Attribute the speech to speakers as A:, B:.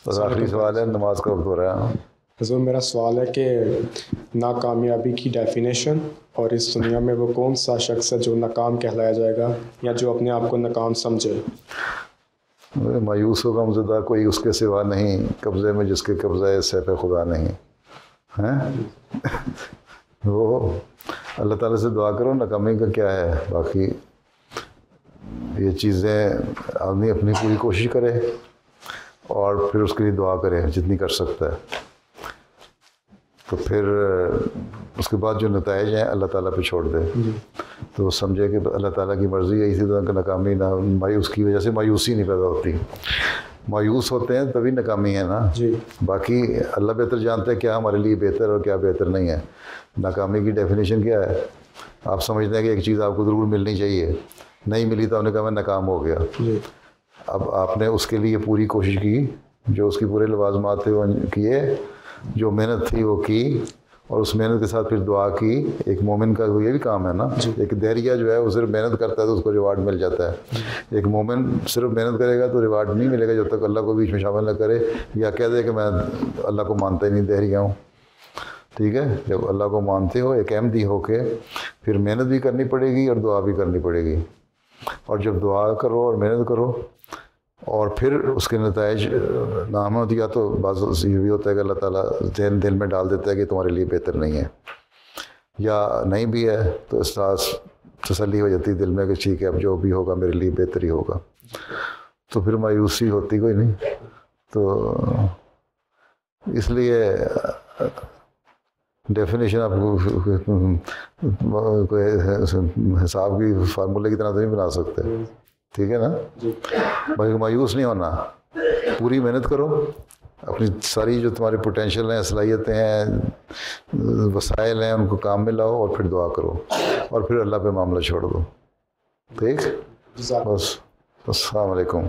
A: بس آخری سوال ہے، نماز کا وقت ہو رہا ہے۔
B: حضور میرا سوال ہے کہ ناکامیابی کی ڈیفینیشن اور اس دنیا میں وہ کون سا شخص ہے جو ناکام کہلایا جائے گا یا جو اپنے آپ کو ناکام سمجھے؟
A: مایوس و غمزدہ کوئی اس کے سوا نہیں، قبضے میں جس کے قبضہ سیف خدا نہیں ہیں۔ وہ اللہ تعالیٰ سے دعا کرو، ناکامی کا کیا ہے، باقی یہ چیزیں آدمی اپنی پوری کوشش کرے اور پھر اس کے لیے دعا کرے جتنی کر سکتا ہے، تو پھر اس کے بعد جو نتائج ہیں اللہ تعالیٰ پہ چھوڑ دے، تو وہ سمجھے کہ اللہ تعالیٰ کی مرضی ہے، اسی طرح کہ ناکامی نہ مایوس کی وجہ سے مایوسی نہیں پیدا ہوتی۔ مایوس ہوتے ہیں تبھی ناکامی ہے نا، باقی اللہ بہتر جانتا ہے کیا ہمارے لیے بہتر اور کیا بہتر نہیں ہے۔ ناکامی کی ڈیفینیشن کیا ہے؟ آپ سمجھتے ہیں کہ ایک چیز آپ کو ضرور ملنی چاہیے، نہیں ملی تو آپ نے کہا میں ناکام ہو گیا۔ اب آپ نے اس کے لیے پوری کوشش کی، جو اس کی پورے لوازمات تھے وہ کیے، جو محنت تھی وہ کی، اور اس محنت کے ساتھ پھر دعا کی۔ ایک مومن کا یہ بھی کام ہے نا، ایک دہریہ جو ہے وہ صرف محنت کرتا ہے تو اس کو ریوارڈ مل جاتا ہے۔ ایک مومن صرف محنت کرے گا تو ریوارڈ نہیں ملے گا جب تک اللہ کو بیچ میں شامل نہ کرے یا کہہ دے کہ میں اللہ کو مانتا ہی نہیں، دہریہ ہوں۔ ٹھیک ہے، جب اللہ کو مانتے ہو ایک احمدی ہو کے، پھر محنت بھی کرنی پڑے گی اور دعا بھی کرنی پڑے گی، اور جب دعا کرو اور محنت کرو اور پھر اس کے نتائج نامہ یا تو بعض یہ بھی ہوتا ہے کہ اللہ تعالیٰ ذہن دل میں ڈال دیتا ہے کہ تمہارے لیے بہتر نہیں ہے، یا نہیں بھی ہے تو احساس تسلی ہو جاتی ہے دل میں کہ ٹھیک ہے اب جو بھی ہوگا میرے لیے بہتر ہی ہوگا، تو پھر مایوسی ہوتی کوئی نہیں۔ تو اس لیے ڈیفینیشن آپ کوئی حساب کی فارمولے کی طرح تو نہیں بنا سکتے، ٹھیک ہے نا۔ باقی مایوس نہیں ہونا، پوری محنت کرو، اپنی ساری جو تمہاری پوٹینشیل ہیں، صلاحیتیں ہیں، وسائل ہیں، ان کو کام میں لاؤ اور پھر دعا کرو اور پھر اللہ پہ معاملہ چھوڑ دو۔ ٹھیک، بس السلام علیکم۔